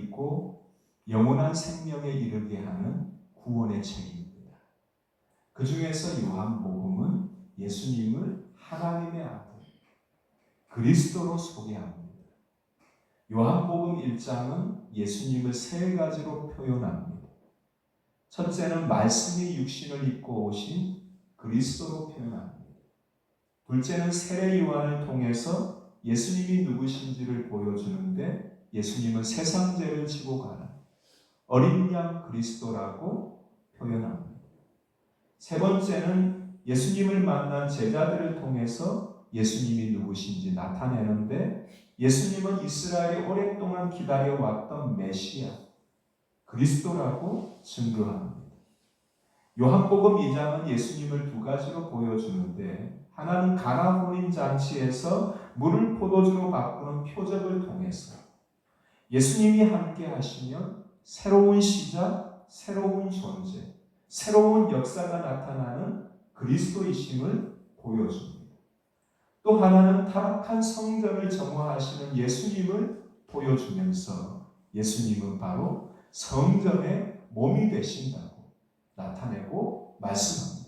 잇고 영원한 생명에 이르게 하는 구원의 책입니다. 그 중에서 요한복음은 예수님을 하나님의 아들, 그리스도로 소개합니다. 요한복음 1장은 예수님을 세 가지로 표현합니다. 첫째는 말씀이 육신을 입고 오신 그리스도로 표현합니다. 둘째는 세례 요한을 통해서 예수님이 누구신지를 보여주는데 예수님은 세상 죄를 지고 가는 어린 양 그리스도라고 표현합니다. 세 번째는 예수님을 만난 제자들을 통해서 예수님이 누구신지 나타내는데 예수님은 이스라엘이 오랫동안 기다려왔던 메시아, 그리스도라고 증거합니다. 요한복음 2장은 예수님을 두 가지로 보여주는데 하나는 가나 혼인 잔치에서 물을 포도주로 바꾸는 표적을 통해서 예수님이 함께 하시면 새로운 시작, 새로운 존재, 새로운 역사가 나타나는 그리스도이심을 보여줍니다. 또 하나는 타락한 성전을 정화하시는 예수님을 보여주면서 예수님은 바로 성전의 몸이 되신다고 나타내고 말씀합니다.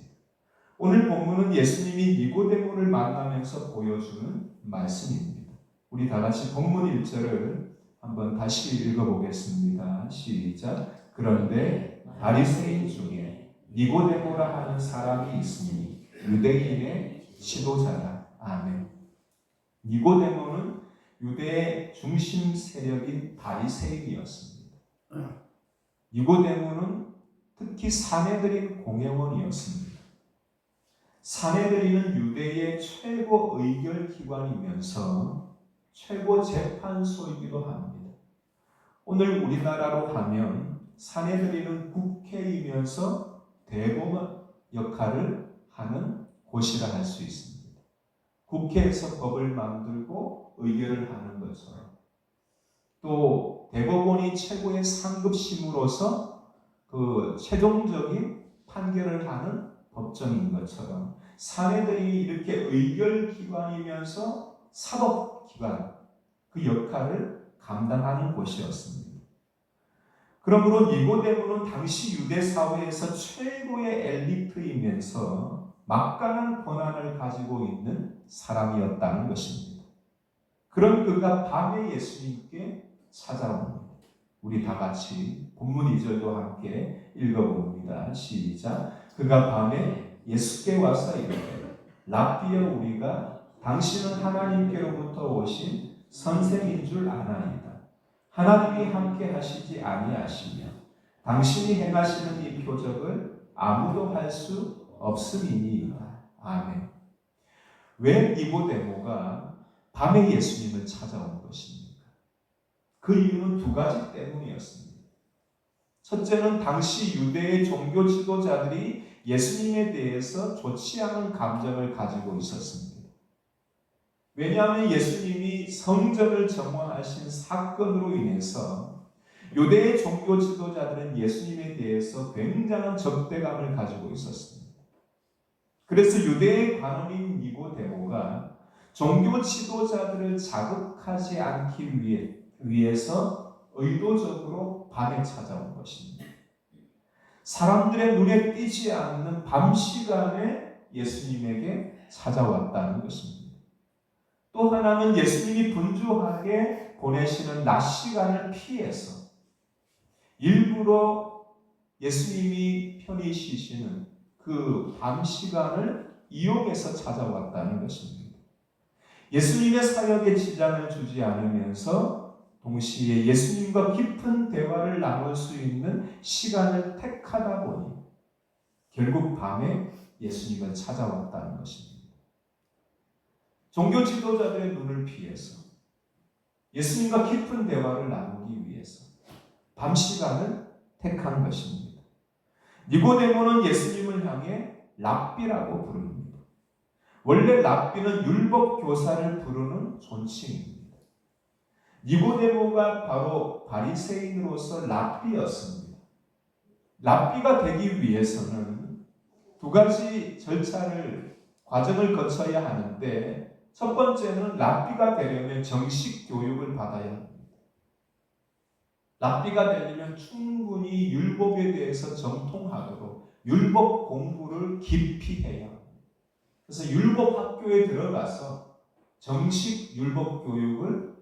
오늘 본문은 예수님이 니고데모를 만나면서 보여주는 말씀입니다. 우리 다 같이 본문 1절을 한번 다시 읽어보겠습니다. 시작. 그런데 바리새인 중에 니고데모라 하는 사람이 있으니 유대인의 지도자라. 아멘. 니고데모는 유대의 중심 세력인 바리새인이었습니다. 니고데모는 특히 사내들인 공회원이었습니다. 사내들이는 유대의 최고 의결기관이면서 최고 재판소이기도 합니다. 오늘 우리나라로 하면 사내들이는 국회이면서 대법원 역할을 하는 곳이라 할 수 있습니다. 국회에서 법을 만들고 의결을 하는 것처럼 또 대법원이 최고의 상급심으로서 그 최종적인 판결을 하는 법정인 것처럼 사내들이 이렇게 의결기관이면서 사법기관 그 역할을 감당하는 곳이었습니다. 그러므로 니고데모는 당시 유대 사회에서 최고의 엘리트이면서 막강한 권한을 가지고 있는 사람이었다는 것입니다. 그런 그가 밤에 예수님께 찾아옵니다. 우리 다 같이 본문 2절도 함께 읽어봅니다. 시작. 그가 밤에 예수께 와서 이르되 랍비여 우리가 당신은 하나님께로부터 오신 선생인 줄 아나이다. 하나님이 함께 하시지 아니하시며 당신이 행하시는 이 표적을 아무도 할 수 없음이니이다. 아멘. 왜 니고데모가 밤에 예수님을 찾아온 것입니까? 그 이유는 두 가지 때문이었습니다. 첫째는 당시 유대의 종교 지도자들이 예수님에 대해서 좋지 않은 감정을 가지고 있었습니다. 왜냐하면 예수님이 성전을 정화하신 사건으로 인해서 유대의 종교 지도자들은 예수님에 대해서 굉장한 적대감을 가지고 있었습니다. 그래서 유대의 관원인 니고데모가 종교 지도자들을 자극하지 않기 위해서 의도적으로 밤에 찾아온 것입니다. 사람들의 눈에 띄지 않는 밤 시간에 예수님에게 찾아왔다는 것입니다. 또 하나는 예수님이 분주하게 보내시는 낮 시간을 피해서 일부러 예수님이 편히 쉬시는 그 밤 시간을 이용해서 찾아왔다는 것입니다. 예수님의 사역에 지장을 주지 않으면서 동시에 예수님과 깊은 대화를 나눌 수 있는 시간을 택하다 보니 결국 밤에 예수님을 찾아왔다는 것입니다. 종교 지도자들의 눈을 피해서 예수님과 깊은 대화를 나누기 위해서 밤 시간을 택한 것입니다. 니고데모는 예수님을 향해 랍비라고 부릅니다. 원래 랍비는 율법 교사를 부르는 존칭입니다. 니고데모가 바로 바리새인으로서 랍비였습니다. 랍비가 되기 위해서는 두 가지 과정을 거쳐야 하는데 첫 번째는 랍비가 되려면 정식 교육을 받아야 합니다. 랍비가 되려면 충분히 율법에 대해서 정통하도록 율법 공부를 깊이 해야 합니다. 그래서 율법 학교에 들어가서 정식 율법 교육을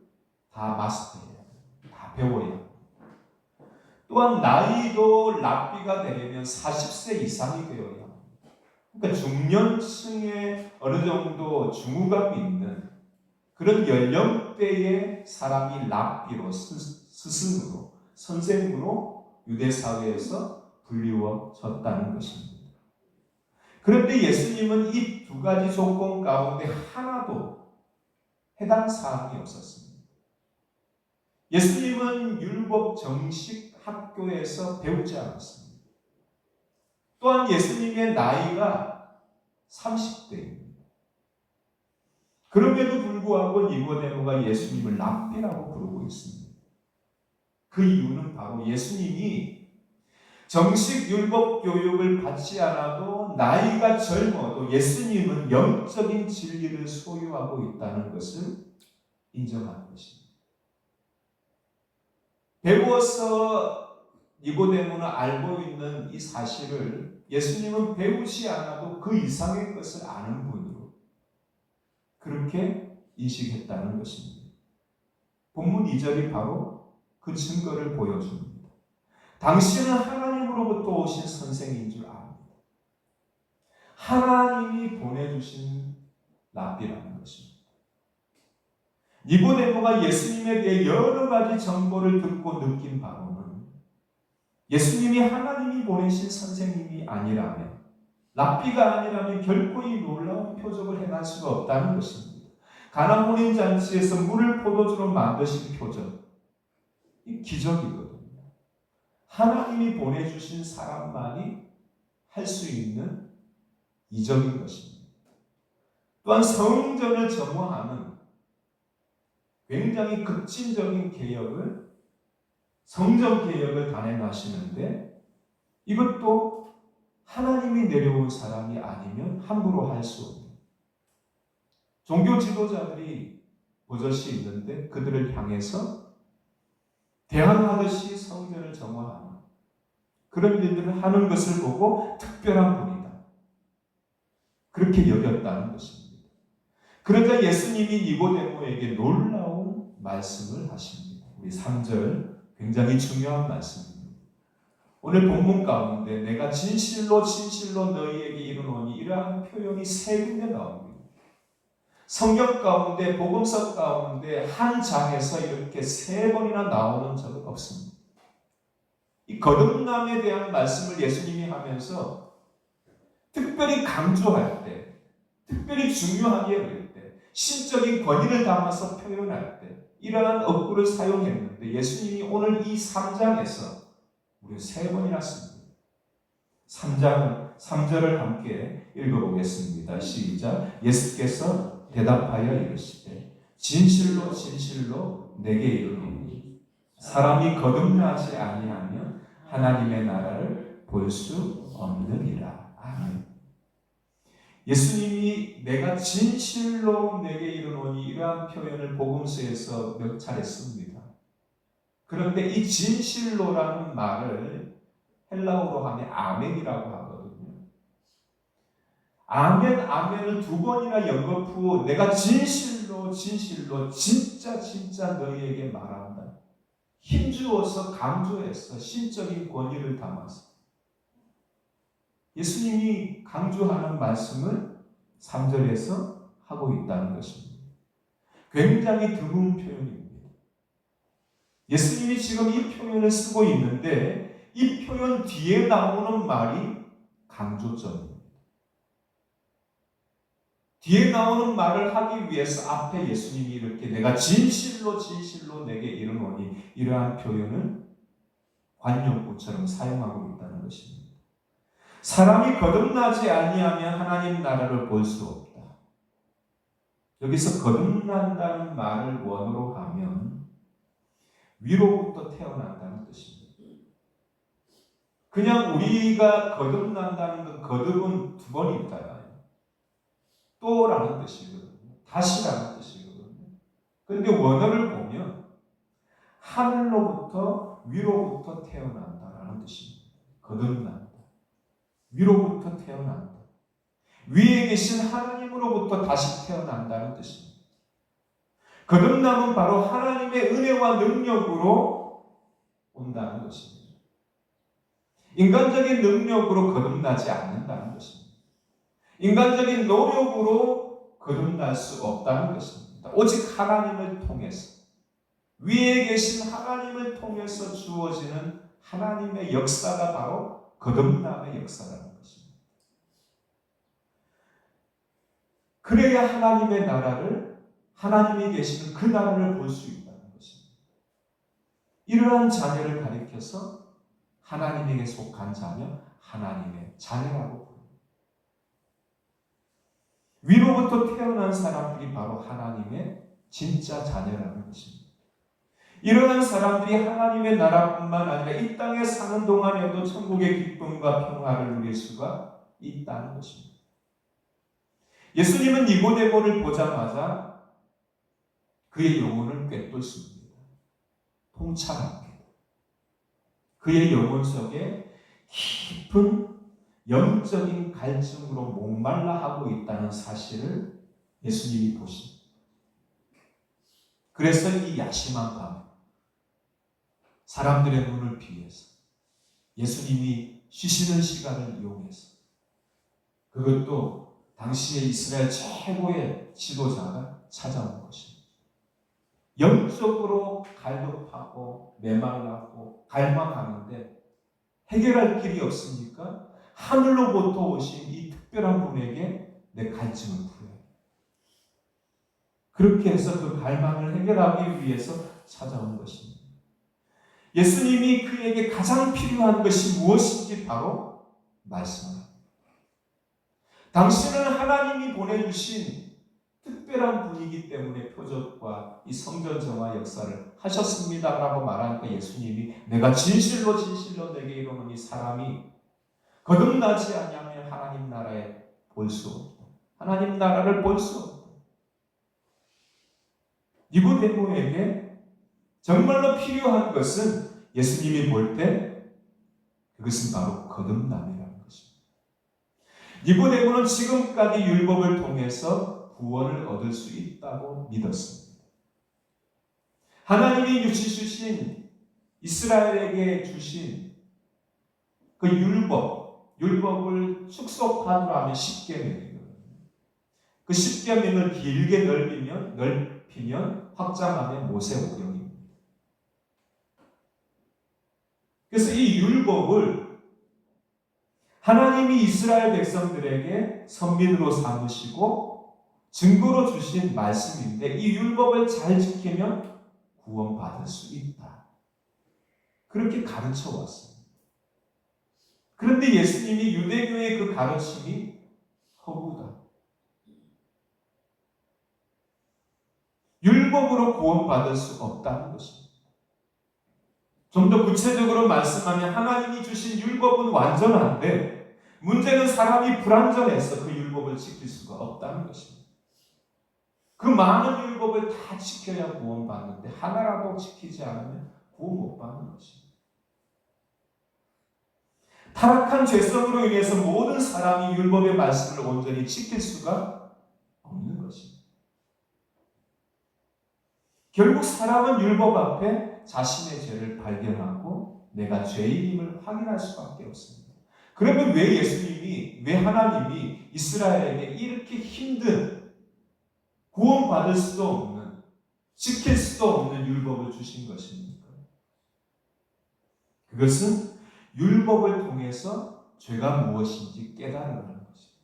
다 마스터해야 합니다. 다 배워야 합니다. 또한 나이도 랍비가 되려면 40세 이상이 되어야 합니다. 그러니까 중년층에 어느 정도 중후감이 있는 그런 연령대의 사람이 랍비로 스승으로 선생으로 유대 사회에서 불리워졌다는 것입니다. 그런데 예수님은 이 두 가지 조건 가운데 하나도 해당 사항이 없었습니다. 예수님은 율법 정식 학교에서 배우지 않았습니다. 또한 예수님의 나이가 30대입니다. 그럼에도 불구하고 니고데모가 예수님을 랍비라고 부르고 있습니다. 그 이유는 바로 예수님이 정식 율법 교육을 받지 않아도 나이가 젊어도 예수님은 영적인 진리를 소유하고 있다는 것을 인정하는 것입니다. 배워서 니고데모는 알고 있는 이 사실을 예수님은 배우지 않아도 그 이상의 것을 아는 분으로 그렇게 인식했다는 것입니다. 본문 2절이 바로 그 증거를 보여줍니다. 당신은 하나님으로부터 오신 선생인 줄 압니다. 하나님이 보내주신 랍비라는 것입니다. 니고데모가 예수님에 대해 여러 가지 정보를 듣고 느낀 바로는 예수님이 하나님이 보내신 선생님이 아니라면, 랍비가 아니라면 결코 이 놀라운 표적을 행할 수가 없다는 것입니다. 가나 혼인 잔치에서 물을 포도주로 만드신 표적, 이 기적이거든요. 하나님이 보내주신 사람만이 할 수 있는 이적인 것입니다. 또한 성전을 점화하는 굉장히 급진적인 개혁을, 성전 개혁을 단행하시는데 이것도 하나님이 내려온 사람이 아니면 함부로 할 수 없는, 종교 지도자들이 버젓이 있는데 그들을 향해서 대항하듯이 성전을 정화하는 그런 일들을 하는 것을 보고 특별한 분이다, 그렇게 여겼다는 것입니다. 그러자 예수님이 니고데모에게 놀라운 말씀을 하십니다. 우리 3절 굉장히 중요한 말씀입니다. 오늘 본문 가운데 내가 진실로 진실로 너희에게 이르노니 이러한 표현이 3군데 나옵니다. 성경 가운데, 복음서 가운데 한 장에서 이렇게 3번이나 나오는 적은 없습니다. 이 거듭남에 대한 말씀을 예수님이 하면서 특별히 강조할 때, 특별히 중요하게 여길 때, 신적인 권위를 담아서 표현할 때 이러한 어구를 사용했는데 예수님이 오늘 이 3장에서 무려 3번이나 씁니다. 3절을 함께 읽어보겠습니다. 시작. 예수께서 대답하여 이르시되 진실로 진실로 내게 이르노니 사람이 거듭나지 아니하면 하나님의 나라를 볼 수 없느니라. 아멘. 예수님이 내가 진실로 내게 이르노니 이러한 표현을 복음서에서 몇 차례 씁니다. 그런데 이 진실로라는 말을 헬라어로 하면 아멘이라고 하거든요. 아멘, 아멘을 2번이나 연거푸 후 내가 진실로 진실로 진짜 진짜 너희에게 말한다. 힘주어서 강조해서 신적인 권위를 담아서 예수님이 강조하는 말씀을 3절에서 하고 있다는 것입니다. 굉장히 드문 표현입니다. 예수님이 지금 이 표현을 쓰고 있는데 이 표현 뒤에 나오는 말이 강조점입니다. 뒤에 나오는 말을 하기 위해서 앞에 예수님이 이렇게 내가 진실로 진실로 내게 이르노니 이러한 표현을 관용구처럼 사용하고 있다는 것입니다. 사람이 거듭나지 아니하면 하나님 나라를 볼 수 없다. 여기서 거듭난다는 말을 원어로 하면 위로부터 태어난다는 뜻입니다. 그냥 우리가 거듭난다는 건 거듭은 2번 있다. 또라는 뜻이거든요. 다시라는 뜻이거든요. 그런데 원어를 보면 하늘로부터 위로부터 태어난다라는 뜻입니다. 거듭난다. 위로부터 태어난다. 위에 계신 하나님으로부터 다시 태어난다는 뜻입니다. 거듭남은 바로 하나님의 은혜와 능력으로 온다는 것입니다. 인간적인 능력으로 거듭나지 않는다는 것입니다. 인간적인 노력으로 거듭날 수 없다는 것입니다. 오직 하나님을 통해서, 위에 계신 하나님을 통해서 주어지는 하나님의 역사가 바로 거듭남의 역사라는 것입니다. 그래야 하나님의 나라를, 하나님이 계시는 그 나라를 볼 수 있다는 것입니다. 이러한 자녀를 가리켜서 하나님에게 속한 자녀, 하나님의 자녀라고 부릅니다. 위로부터 태어난 사람들이 바로 하나님의 진짜 자녀라는 것입니다. 이러한 사람들이 하나님의 나라뿐만 아니라 이 땅에 사는 동안에도 천국의 기쁨과 평화를 누릴 수가 있다는 것입니다. 예수님은 니고데모를 보자마자 그의 영혼을 꿰뚫습니다. 통찰합니다. 그의 영혼 속에 깊은 영적인 갈증으로 목말라 하고 있다는 사실을 예수님이 보십니다. 그래서 이 야심한 밤, 사람들의 눈을 피해서 예수님이 쉬시는 시간을 이용해서, 그것도 당시의 이스라엘 최고의 지도자가 찾아온 것입니다. 영적으로 갈급하고 메말라고 갈망하는데 해결할 길이 없으니까 하늘로부터 오신 이 특별한 분에게 내 갈증을 풀어야 돼. 그렇게 해서 그 갈망을 해결하기 위해서 찾아온 것입니다. 예수님이 그에게 가장 필요한 것이 무엇인지 바로 말씀합니다. 당신은 하나님이 보내주신 특별한 분이기 때문에 표적과 이 성전 정화 역사를 하셨습니다라고 말하니까 예수님이 내가 진실로 진실로 내게 이르노니 사람이 거듭나지 아니하면 하나님 나라에 볼 수 없다. 하나님 나라를 볼 수 없다. 니고데모에게 정말로 필요한 것은 예수님이 볼 때 그것은 바로 거듭남이라는 것입니다. 니고데모는 지금까지 율법을 통해서 구원을 얻을 수 있다고 믿었습니다. 하나님이 주신 이스라엘에게 주신 그 율법을 축소판으로 하면 십계명이거든요. 그 십계명을 길게 넓히면 확장하면 모세오경입니다. 그래서 이 율법을 하나님이 이스라엘 백성들에게 선민으로 삼으시고 증거로 주신 말씀인데 이 율법을 잘 지키면 구원받을 수 있다. 그렇게 가르쳐 왔습니다. 그런데 예수님이 유대교의 그 가르침이 허구다. 율법으로 구원받을 수 없다는 것입니다. 좀 더 구체적으로 말씀하면 하나님이 주신 율법은 완전한데 문제는 사람이 불완전해서 그 율법을 지킬 수가 없다는 것입니다. 그 많은 율법을 다 지켜야 구원받는데 하나라도 지키지 않으면 구원 못 받는 것입니다. 타락한 죄성으로 인해서 모든 사람이 율법의 말씀을 온전히 지킬 수가 없는 것입니다. 결국 사람은 율법 앞에 자신의 죄를 발견하고 내가 죄인임을 확인할 수밖에 없습니다. 그러면 왜 예수님이, 왜 하나님이 이스라엘에게 이렇게 힘든 구원받을 수도 없는, 지킬 수도 없는 율법을 주신 것입니까? 그것은 율법을 통해서 죄가 무엇인지 깨달으라는 것입니다.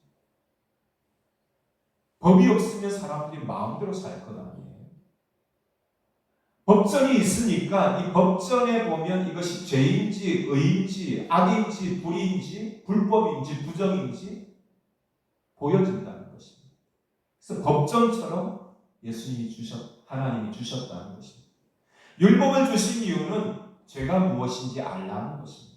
법이 없으면 사람들이 마음대로 살 것 아니에요. 법전이 있으니까 이 법전에 보면 이것이 죄인지 의인지 악인지 불의인지 불법인지 부정인지 보여진다는 것입니다. 그래서 법전처럼 하나님이 주셨다는 것입니다. 율법을 주신 이유는 죄가 무엇인지 알라는 것입니다.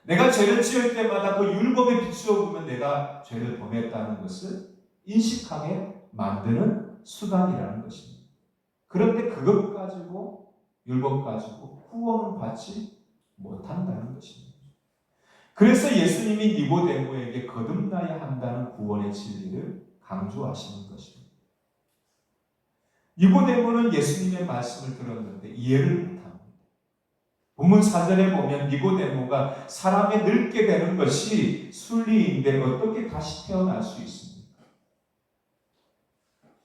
내가 죄를 지을 때마다 그 율법에 비추어 보면 내가 죄를 범했다는 것을 인식하게 만드는 수단이라는 것입니다. 그런데 그것 가지고 율법 가지고 구원을 받지 못한다는 것입니다. 그래서 예수님이 니고데모에게 거듭나야 한다는 구원의 진리를 강조하시는 것입니다. 니고데모는 예수님의 말씀을 들었는데 이해를 못합니다. 본문 4절에 보면 니고데모가 사람이 늙게 되는 것이 순리인데 어떻게 다시 태어날 수 있습니까?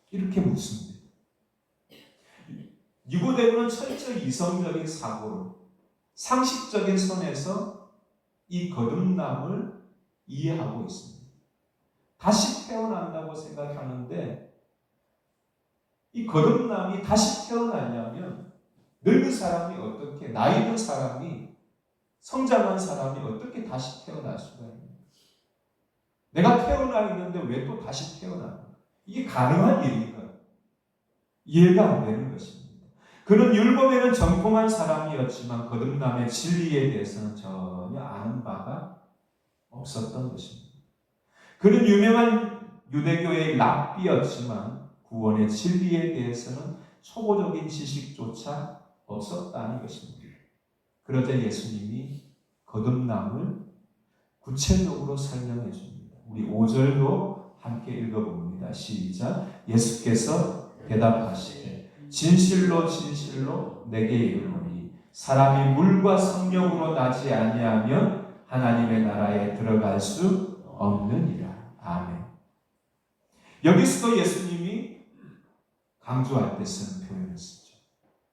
이렇게 묻습니다. 니고데모는 철저히 이성적인 사고로 상식적인 선에서 이 거듭남을 이해하고 있습니다. 다시 태어난다고 생각하는데 이 거듭남이 다시 태어나려면 늙은 사람이 어떻게, 나이 든 사람이, 성장한 사람이 어떻게 다시 태어날 수가 있는가? 내가 태어나 있는데 왜 또 다시 태어나는가? 이게 가능한 일인가? 이해가 안 되는 것입니다. 그는 율법에는 정통한 사람이었지만 거듭남의 진리에 대해서는 전혀 아는 바가 없었던 것입니다. 그는 유명한 유대교의 랍비였지만 구원의 진리에 대해서는 초보적인 지식조차 없었다는 것입니다. 그러자 예수님이 거듭남을 구체적으로 설명해 줍니다. 우리 5절도 함께 읽어봅니다. 시작. 예수께서 대답하시되 진실로 진실로 내게 이르노니 사람이 물과 성령으로 나지 아니하면 하나님의 나라에 들어갈 수 없느니라. 아멘. 여기서도 예수님이 강조할 때 쓰는 표현을 쓰죠.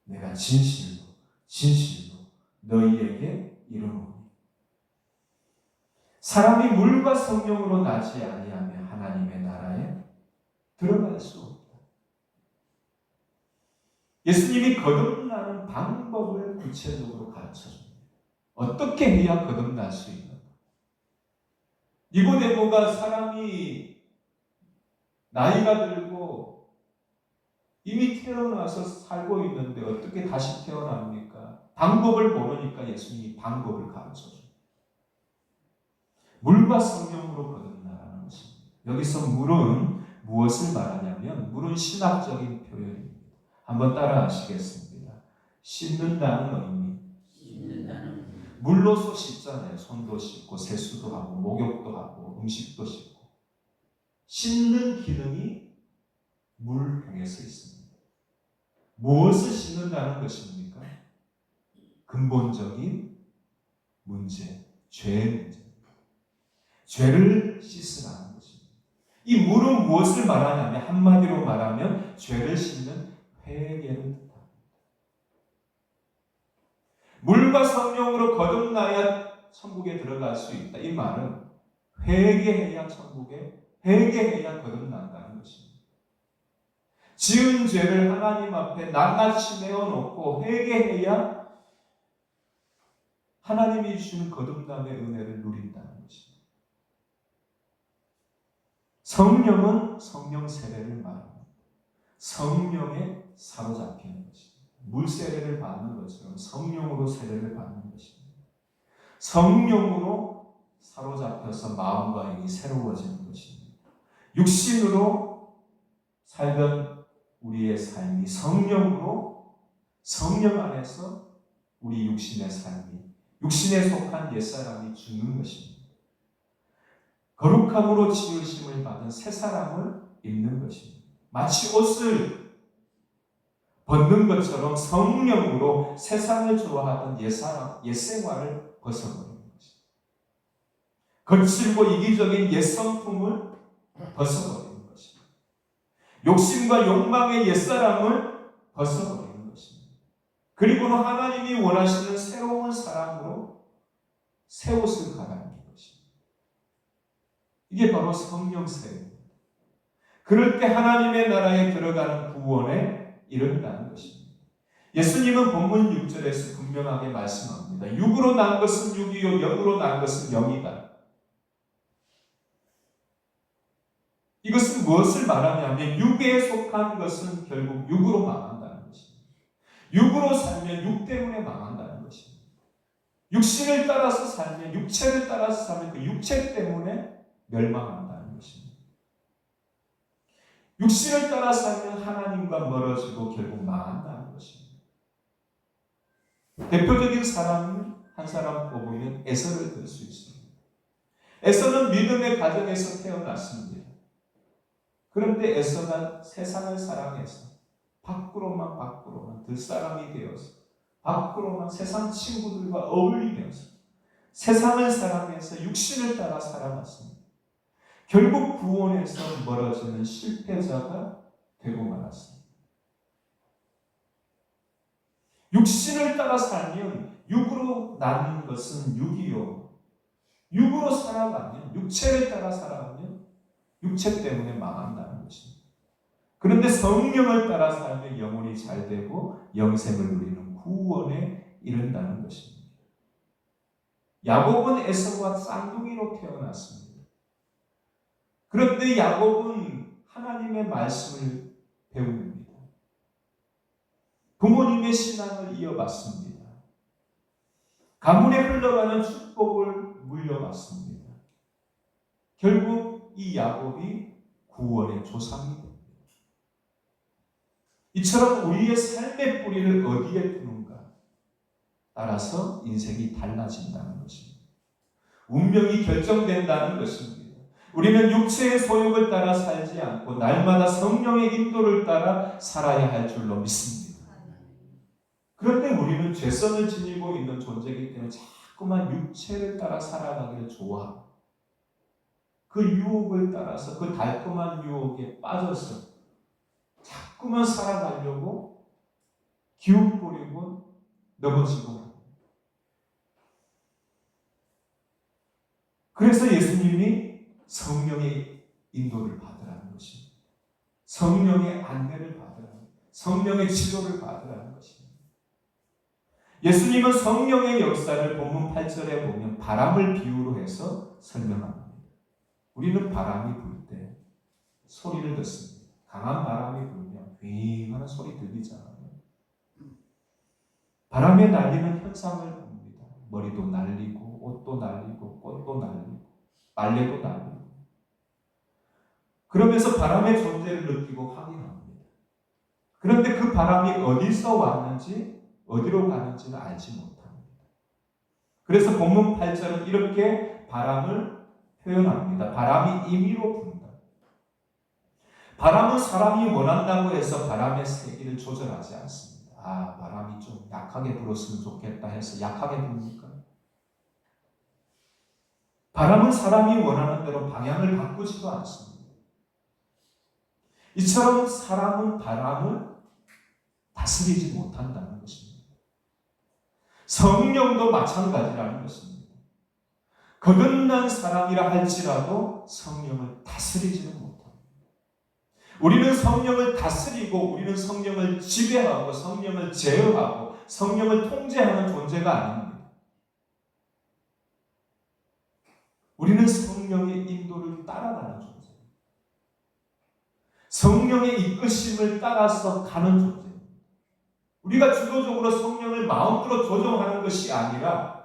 내가 진실로 진실로 너희에게 이르노니 사람이 물과 성령으로 나지 아니하면 하나님의 나라에 들어갈 수 없다. 예수님이 거듭나는 방법을 구체적으로 가르쳐줍니다. 어떻게 해야 거듭날 수 있는가? 니고데모가 사람이 나이가 들고 이미 태어나서 살고 있는데 어떻게 다시 태어납니까? 방법을 모르니까 예수님이 방법을 가르쳐줍니다. 물과 성령으로 거듭나라는 것입니다. 여기서 물은 무엇을 말하냐면 물은 신학적인 표현입니다. 한번 따라 하시겠습니다. 씻는다는 의미. 물로서 씻잖아요. 손도 씻고 세수도 하고 목욕도 하고 음식도 씻고. 씻는 기능이 물통에서 있습니다. 무엇을 씻는다는 것입니까? 근본적인 문제, 죄의 문제. 죄를 씻으라는 것입니다. 이 물은 무엇을 말하냐면 한마디로 말하면 죄를 씻는 회개를 뜻합니다. 물과 성령으로 거듭나야 천국에 들어갈 수 있다. 이 말은 회개해야 천국에, 회개해야 거듭난다는 것입니다. 지은 죄를 하나님 앞에 낱낱이 내어놓고 회개해야 하나님이 주시는 거듭남의 은혜를 누린다는 것입니다. 성령은 성령 세례를 말합니다. 성령에 사로잡히는 것입니다. 물 세례를 받는 것처럼 성령으로 세례를 받는 것입니다. 성령으로 사로잡혀서 마음과 영이 새로워지는 것입니다. 육신으로 살던 우리의 삶이 성령으로 성령 안에서 우리 육신의 삶이 육신에 속한 옛사람이 죽는 것입니다. 거룩함으로 지으심을 받은 새 사람을 입는 것입니다. 마치 옷을 벗는 것처럼 성령으로 세상을 좋아하던 옛사람, 옛생활을 벗어버리는 것입니다. 거칠고 이기적인 옛성품을 벗어버리는 것입니다. 욕심과 욕망의 옛사람을 벗어버리는 것입니다. 그리고는 하나님이 원하시는 새로운 사람으로 새 옷을 갈아입는 것입니다. 이게 바로 성령 세례입니다. 그럴 때 하나님의 나라에 들어가는 구원에 이른다는 것입니다. 예수님은 본문 6절에서 분명하게 말씀합니다. 육으로 난 것은 육이요 영으로 난 것은 영이다. 이것은 무엇을 말하냐면 육에 속한 것은 결국 육으로 망한다는 것입니다. 육으로 살면 육 때문에 망한다는 것입니다. 육신을 따라서 살면 육체를 따라서 살면 그 육체 때문에 멸망한다는 것입니다. 육신을 따라 살면 하나님과 멀어지고 결국 망한다는 것입니다. 대표적인 사람 한 사람 뽑으면 에서를 들 수 있습니다. 에서는 믿음의 가정에서 태어났습니다. 그런데 에서가 세상을 사랑해서 밖으로만 들사람이 되어서 밖으로만 세상 친구들과 어울리면서 세상을 사랑해서 육신을 따라 살아갔습니다. 결국 구원에서 멀어지는 실패자가 되고 말았습니다. 육신을 따라 살면 육으로 나는 것은 육이요. 육으로 살아가면 육체를 따라 살아가면 육체 때문에 망한다는 것입니다. 그런데 성령을 따라 살면 영혼이 잘 되고 영생을 누리는 구원에 이른다는 것입니다. 야곱은 에서와 쌍둥이로 태어났습니다. 그런데 야곱은 하나님의 말씀을 배웁니다. 부모님의 신앙을 이어받습니다. 가문에 흘러가는 축복을 물려받습니다. 결국 이 야곱이 구원의 조상이 됩니다. 이처럼 우리의 삶의 뿌리를 어디에 두는가 따라서 인생이 달라진다는 것입니다. 운명이 결정된다는 것입니다. 우리는 육체의 소욕을 따라 살지 않고 날마다 성령의 인도를 따라 살아야 할 줄로 믿습니다. 그런데 우리는 죄성을 지니고 있는 존재이기 때문에 자꾸만 육체를 따라 살아가기를 좋아하고 그 유혹을 따라서 그 달콤한 유혹에 빠져서 자꾸만 살아가려고 기웃거리고 넘어지고 합니다. 그래서 예수님이 성령의 인도를 받으라는 것입니다. 성령의 안내를 받으라는, 성령의 지도를 받으라는 것입니다. 예수님은 성령의 역사를 본문 8절에 보면 바람을 비유로 해서 설명합니다. 우리는 바람이 불 때 소리를 듣습니다. 강한 바람이 불면 휑하는 소리 들리잖아요. 바람에 날리는 현상을 봅니다. 머리도 날리고 옷도 날리고 꽃도 날리고 빨래도 날리고 그러면서 바람의 존재를 느끼고 확인합니다. 그런데 그 바람이 어디서 왔는지 어디로 가는지는 알지 못합니다. 그래서 본문 8절은 이렇게 바람을 표현합니다. 바람이 임의로 분다. 바람은 사람이 원한다고 해서 바람의 세기를 조절하지 않습니다. 바람이 좀 약하게 불었으면 좋겠다 해서 약하게 부니까. 바람은 사람이 원하는 대로 방향을 바꾸지도 않습니다. 이처럼 사람은 바람을 다스리지 못한다는 것입니다. 성령도 마찬가지라는 것입니다. 거듭난 사람이라 할지라도 성령을 다스리지는 못합니다. 우리는 성령을 다스리고 우리는 성령을 지배하고 성령을 제어하고 성령을 통제하는 존재가 아닙니다. 우리는 성령의 인도를 따라가는 존재입니다. 성령의 이끄심을 따라서 가는 존재입니다. 우리가 주도적으로 성령을 마음대로 조정하는 것이 아니라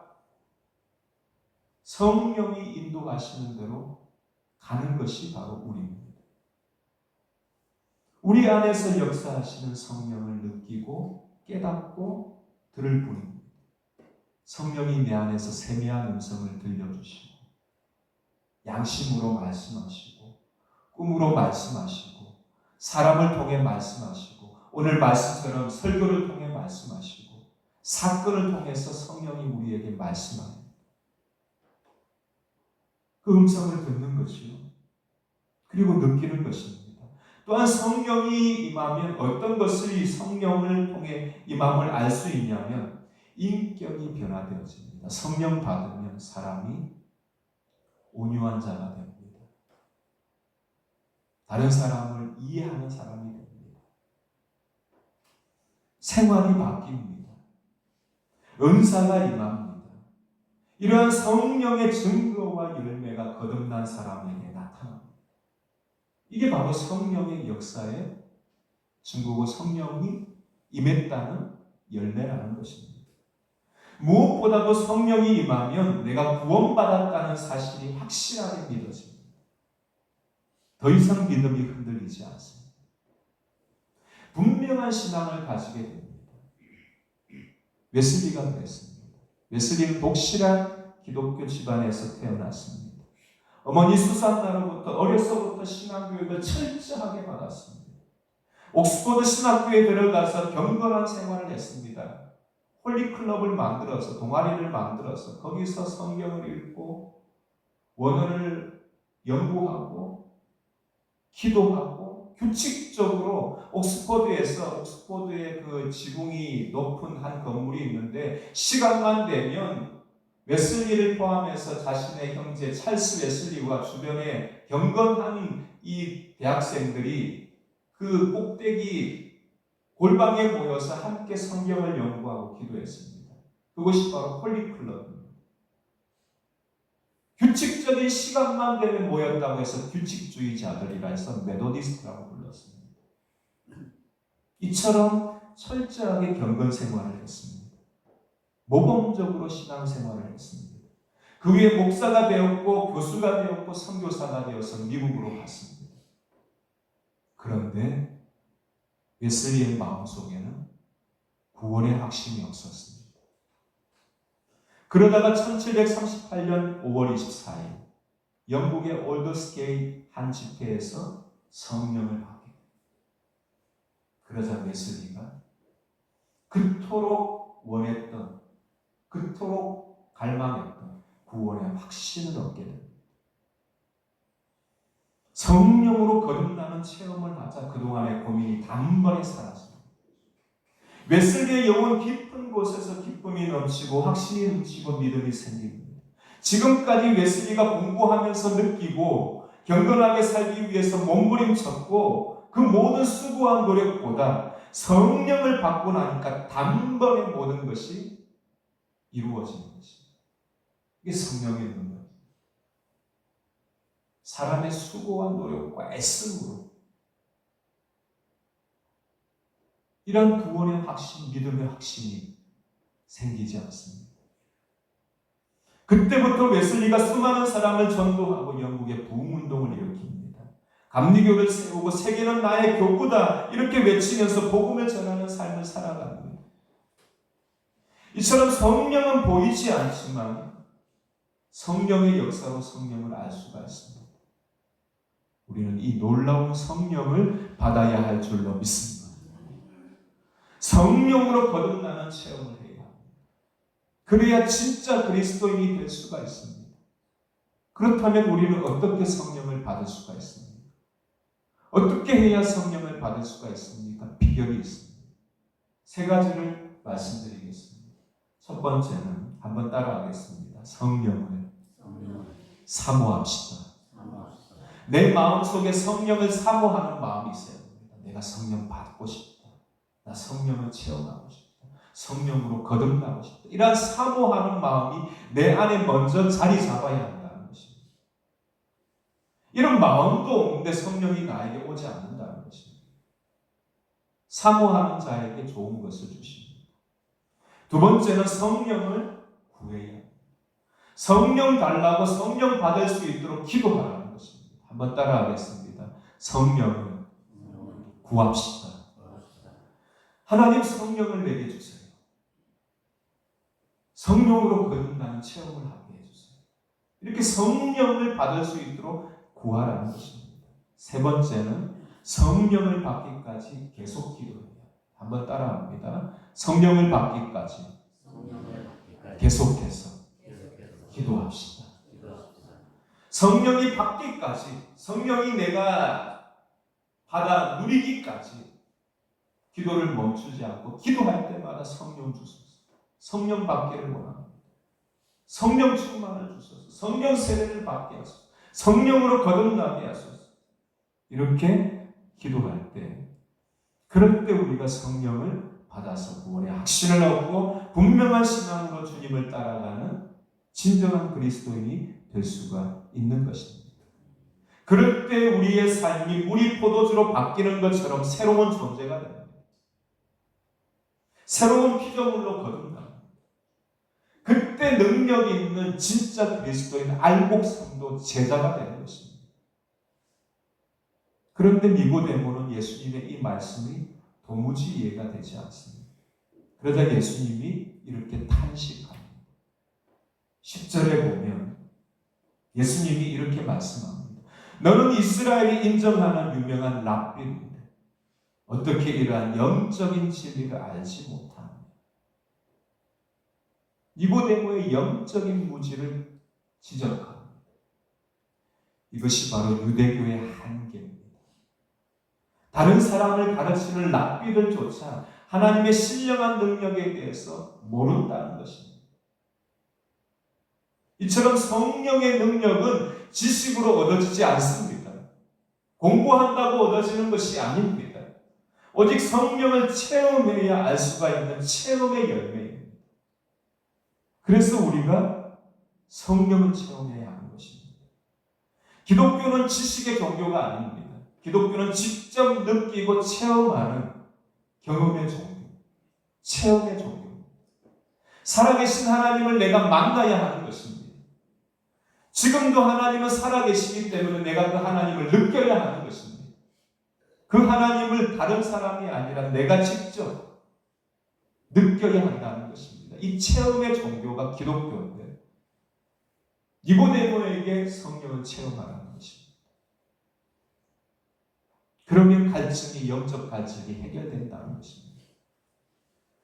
성령이 인도하시는 대로 가는 것이 바로 우리입니다. 우리 안에서 역사하시는 성령을 느끼고 깨닫고 들을 뿐입니다. 성령이 내 안에서 세미한 음성을 들려주시고 양심으로 말씀하시고 꿈으로 말씀하시고 사람을 통해 말씀하시고 오늘 말씀처럼 설교를 통해 말씀하시고 사건을 통해서 성령이 우리에게 말씀합니다. 그 음성을 듣는 것이요. 그리고 느끼는 것입니다. 또한 성령이 임하면 어떤 것을 성령을 통해 임함을 알 수 있냐면 인격이 변화되어집니다. 성령 받으면 사람이 온유한 자가 됩니다. 다른 사람을 이해하는 사람이 됩니다. 생활이 바뀝니다. 은사가 임합니다. 이러한 성령의 증거와 열매가 거듭난 사람에게 나타납니다. 이게 바로 성령의 역사의 증거고 성령이 임했다는 열매라는 것입니다. 무엇보다도 성령이 임하면 내가 구원받았다는 사실이 확실하게 믿어집니다. 더 이상 믿음이 흔들리지 않습니다. 분명한 신앙을 가지게 됩니다. 웨슬리가 그랬습니다. 웨슬리는 독실한 기독교 집안에서 태어났습니다. 어머니 수산나로부터 어려서부터 신앙교육을 철저하게 받았습니다. 옥스퍼드 신학교에 들어가서 경건한 생활을 했습니다. 홀리클럽을 만들어서, 동아리를 만들어서 거기서 성경을 읽고 원어를 연구하고 기도하고 규칙적으로 옥스퍼드의 그 지붕이 높은 한 건물이 있는데 시간만 되면 웨슬리를 포함해서 자신의 형제 찰스 웨슬리와 주변의 경건한 이 대학생들이 그 꼭대기 골방에 모여서 함께 성경을 연구하고 기도했습니다. 그것이 바로 홀리클럽입니다. 규칙적인 시간만 되면 모였다고 해서 규칙주의자들이라 해서 메도디스트라고 불렀습니다. 이처럼 철저하게 경건 생활을 했습니다. 모범적으로 신앙 생활을 했습니다. 그 위에 목사가 되었고 교수가 되었고 선교사가 되어서 미국으로 갔습니다. 그런데 웨슬리의 마음속에는 구원의 확신이 없었습니다. 그러다가 1738년 5월 24일 영국의 올더스게이트 한 집회에서 성령을 받게 됩니다. 그러자 웨슬리가 그토록 원했던, 그토록 갈망했던 구원의 확신을 얻게 됩니다. 성령으로 거듭나는 체험을 하자 그동안의 고민이 단번에 사라집니다. 웨슬리의 영혼 깊은 곳에서 기쁨이 넘치고 확신이 넘치고 믿음이 생깁니다. 지금까지 웨슬리가 공부하면서 느끼고 경건하게 살기 위해서 몸부림쳤고 그 모든 수고한 노력보다 성령을 받고 나니까 단번에 모든 것이 이루어지는 것입니다. 이게 성령의 능력. 사람의 수고와 노력과 애씀으로 이런 구원의 확신, 믿음의 확신이 생기지 않습니다. 그때부터 웨슬리가 수많은 사람을 전도하고 영국의 부흥운동을 일으킵니다. 감리교를 세우고 세계는 나의 교구다 이렇게 외치면서 복음을 전하는 삶을 살아갑니다. 이처럼 성령은 보이지 않지만 성령의 역사로 성령을 알 수가 있습니다. 우리는 이 놀라운 성령을 받아야 할 줄로 믿습니다. 성령으로 거듭나는 체험을 해야 합니다. 그래야 진짜 그리스도인이 될 수가 있습니다. 그렇다면 우리는 어떻게 성령을 받을 수가 있습니까? 어떻게 해야 성령을 받을 수가 있습니까? 비결이 있습니다. 세 가지를 말씀드리겠습니다. 첫 번째는 한번 따라하겠습니다. 성령을 사모합시다. 내 마음속에 성령을 사모하는 마음이 있어야 됩니다. 내가 성령 받고 싶다. 나 성령을 체험하고 싶다. 성령으로 거듭나고 싶다. 이러한 사모하는 마음이 내 안에 먼저 자리 잡아야 한다는 것입니다. 이런 마음도 없는데 성령이 나에게 오지 않는다는 것입니다. 사모하는 자에게 좋은 것을 주십니다. 두 번째는 성령을 구해야 합니다. 성령 달라고 성령 받을 수 있도록 기도하라는 것입니다. 한번 따라하겠습니다. 성령을 구합시다. 하나님 성령을 내게 주세요. 성령으로 거듭나는 체험을 하게 해주세요. 이렇게 성령을 받을 수 있도록 구하라는 것입니다. 세 번째는 성령을 받기까지 계속 기도해요. 한번 따라합니다. 성령을 받기까지 계속해서 기도합시다. 성령이 받기까지, 성령이 내가 받아 누리기까지 기도를 멈추지 않고 기도할 때마다 성령 주소서. 성령 받기를 원합니다. 성령 충만을 주소서. 성령 세례를 받게 하소서. 성령으로 거듭나게 하소서. 이렇게 기도할 때, 그럴 때 우리가 성령을 받아서 구원의 확신을 얻고 분명한 신앙으로 주님을 따라가는 진정한 그리스도인이 될 수가 있는 것입니다. 그럴 때 우리의 삶이 물이 포도주로 바뀌는 것처럼 새로운 존재가 됩니다. 새로운 피조물로 거듭납니다. 그때 능력 있는 진짜 그리스도인 알곡성도 제자가 되는 것입니다. 그런데 니고데모는 예수님의 이 말씀이 도무지 이해가 되지 않습니다. 그러자 예수님이 이렇게 탄식합니다. 10절에 보면 예수님이 이렇게 말씀합니다. 너는 이스라엘이 인정하는 유명한 랍비인데 어떻게 이러한 영적인 진리를 알지 못하느냐. 니고데모의 영적인 무지를 지적합니다. 이것이 바로 유대교의 한계입니다. 다른 사람을 가르치는 랍비들조차 하나님의 신령한 능력에 대해서 모른다는 것입니다. 이처럼 성령의 능력은 지식으로 얻어지지 않습니다. 공부한다고 얻어지는 것이 아닙니다. 오직 성령을 체험해야 알 수가 있는 체험의 열매입니다. 그래서 우리가 성령을 체험해야 하는 것입니다. 기독교는 지식의 종교가 아닙니다. 기독교는 직접 느끼고 체험하는 경험의 종교, 체험의 종교. 살아계신 하나님을 내가 만나야 하는 것입니다. 지금도 하나님은 살아계시기 때문에 내가 그 하나님을 느껴야 하는 것입니다. 그 하나님을 다른 사람이 아니라 내가 직접 느껴야 한다는 것입니다. 이 체험의 종교가 기독교인데 니고데모에게 성령을 체험하라는 것입니다. 그러면 갈증이, 영적 갈증이 해결된다는 것입니다.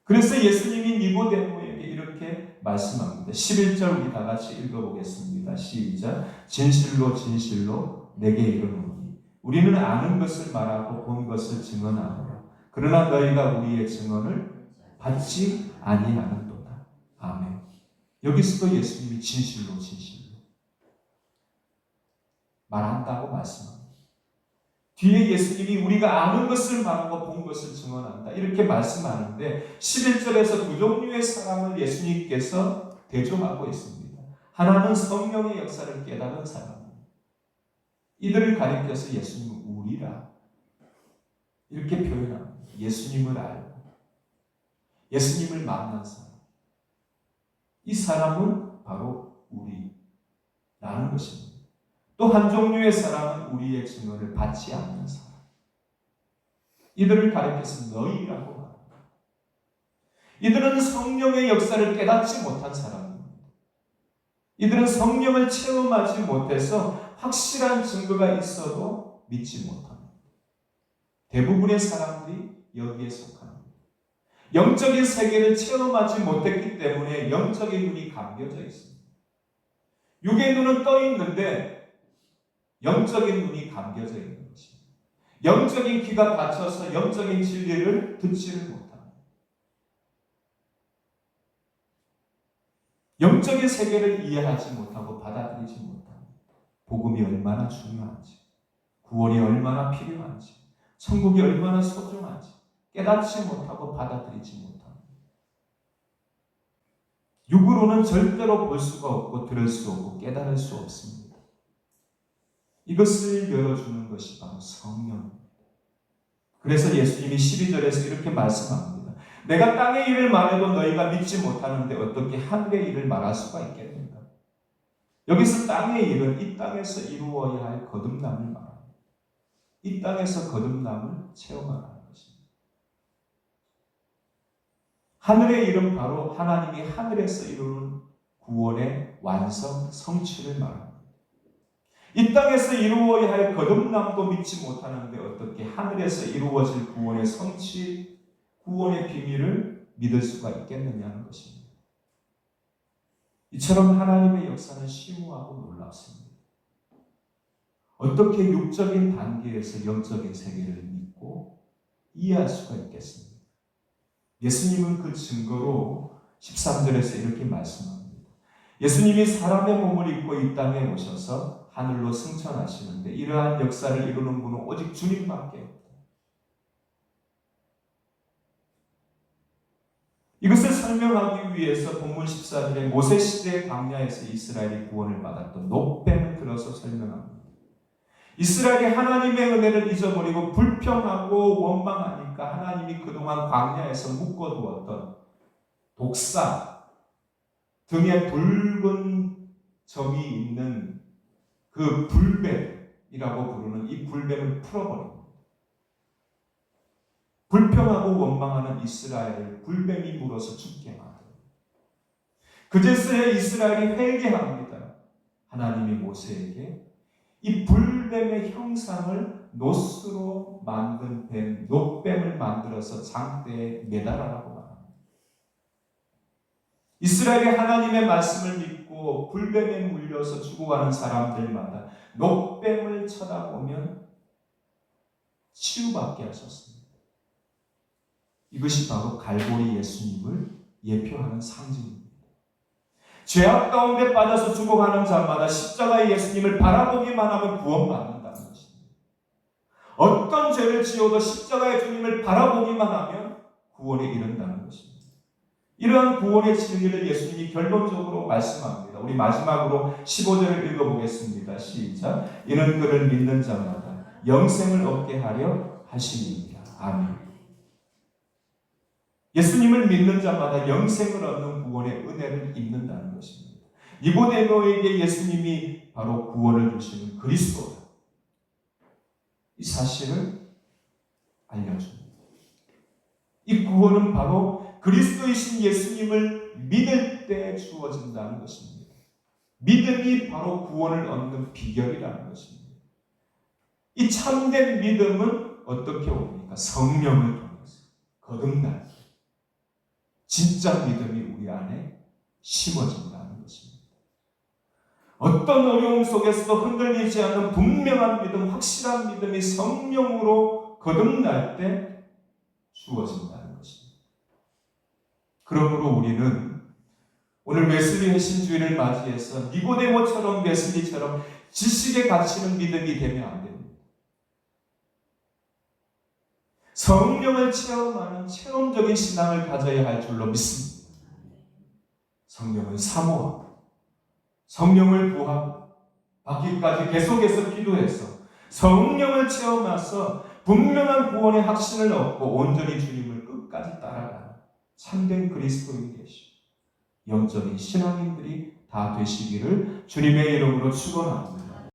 그래서 예수님이 니고데모에게 이렇게 말씀합니다. 11절 우리 다 같이 읽어보겠습니다. 시작. 진실로 진실로 내게 이르노니 우리는 아는 것을 말하고 본 것을 증언하노라. 그러나 너희가 우리의 증언을 받지 아니하는도다. 아멘. 여기서도 예수님이 진실로 진실로 말한다고 말씀합니다. 뒤에 예수님이 우리가 아는 것을 말하고 본 것을 증언한다. 이렇게 말씀하는데 11절에서 두 종류의 사람을 예수님께서 대조하고 있습니다. 하나는 성령의 역사를 깨달은 사람. 이들을 가리켜서 예수님은 우리라. 이렇게 표현합니다. 예수님을 알고 예수님을 만난 사람. 이 사람은 바로 우리라는 것입니다. 또 한 종류의 사람은 우리의 증언을 받지 않는 사람. 이들을 가리켜서 너희라고 말합니다. 이들은 성령의 역사를 깨닫지 못한 사람입니다. 이들은 성령을 체험하지 못해서 확실한 증거가 있어도 믿지 못합니다. 대부분의 사람들이 여기에 속합니다. 영적인 세계를 체험하지 못했기 때문에 영적인 눈이 감겨져 있습니다. 육의 눈은 떠 있는데 영적인 눈이 감겨져 있는 것입니다. 영적인 귀가 닫혀서 영적인 진리를 듣지를 못합니다. 영적인 세계를 이해하지 못하고 받아들이지 못합니다. 복음이 얼마나 중요한지, 구원이 얼마나 필요한지, 천국이 얼마나 소중한지 깨닫지 못하고 받아들이지 못합니다. 육으로는 절대로 볼 수가 없고 들을 수 없고 깨달을 수 없습니다. 이것을 열어주는 것이 바로 성령입니다. 그래서 예수님이 12절에서 이렇게 말씀합니다. 내가 땅의 일을 말해도 너희가 믿지 못하는데 어떻게 하늘의 일을 말할 수가 있겠는가? 여기서 땅의 일은 이 땅에서 이루어야 할 거듭남을 말합니다. 이 땅에서 거듭남을 체험하는 것입니다. 하늘의 일은 바로 하나님이 하늘에서 이루는 구원의 완성, 성취를 말합니다. 이 땅에서 이루어야 할 거듭남도 믿지 못하는데 어떻게 하늘에서 이루어질 구원의 성취, 구원의 비밀을 믿을 수가 있겠느냐는 것입니다. 이처럼 하나님의 역사는 심오하고 놀랍습니다. 어떻게 육적인 단계에서 영적인 세계를 믿고 이해할 수가 있겠습니까? 예수님은 그 증거로 13절에서 이렇게 말씀합니다. 예수님이 사람의 몸을 입고 이 땅에 오셔서 하늘로 승천하시는데 이러한 역사를 이루는 분은 오직 주님밖에 없다. 이것을 설명하기 위해서 본문 14절에 모세시대 광야에서 이스라엘이 구원을 받았던 노뱀을 들어서 설명합니다. 이스라엘이 하나님의 은혜를 잊어버리고 불평하고 원망하니까 하나님이 그동안 광야에서 묶어두었던 독사, 등에 붉은 점이 있는 그 불뱀이라고 부르는 이 불뱀을 풀어버립니다. 불평하고 원망하는 이스라엘을 불뱀이 물어서 죽게 만들어요. 그제서야 이스라엘이 회개합니다. 하나님이 모세에게 이 불뱀의 형상을 노스로 만든 뱀, 놋뱀을 만들어서 장대에 매달아라고 말합니다. 이스라엘이 하나님의 말씀을 믿고 불뱀에 물려서 죽어가는 사람들마다 놋뱀을 쳐다보면 치유받게 하셨습니다. 이것이 바로 갈보리 예수님을 예표하는 상징입니다. 죄악 가운데 빠져서 죽어가는 자마다 십자가의 예수님을 바라보기만 하면 구원받는다는 것입니다. 어떤 죄를 지어도 십자가의 주님을 바라보기만 하면 구원에 이른다는 것입니다. 이러한 구원의 진리를 예수님이 결론적으로 말씀합니다. 우리 마지막으로 15절을 읽어보겠습니다. 시작. 이는 그를 믿는 자마다 영생을 얻게 하려 하심이니라. 아멘. 예수님을 믿는 자마다 영생을 얻는 구원의 은혜를 입는다는 것입니다. 니고데모에게 예수님이 바로 구원을 주시는 그리스도다. 이 사실을 알려줍니다. 이 구원은 바로 그리스도이신 예수님을 믿을 때 주어진다는 것입니다. 믿음이 바로 구원을 얻는 비결이라는 것입니다. 이 참된 믿음은 어떻게 옵니까? 성령을 통해서 거듭날 때 진짜 믿음이 우리 안에 심어진다는 것입니다. 어떤 어려움 속에서도 흔들리지 않는 분명한 믿음, 확실한 믿음이 성령으로 거듭날 때 주어진다는 것입니다. 그러므로 우리는 오늘 웨슬리 회심주의를 맞이해서 니고데모처럼 웨슬리처럼 지식에 갇히는 믿음이 되면 안 됩니다. 성령을 체험하는 체험적인 신앙을 가져야 할 줄로 믿습니다. 성령을 사모하고 성령을 구하고 받기까지 계속해서 기도해서 성령을 체험해서 분명한 구원의 확신을 얻고 온전히 주님을 끝까지 따라가는 참된 그리스도인이 되시고 영적인 신앙인들이 다 되시기를 주님의 이름으로 축원합니다.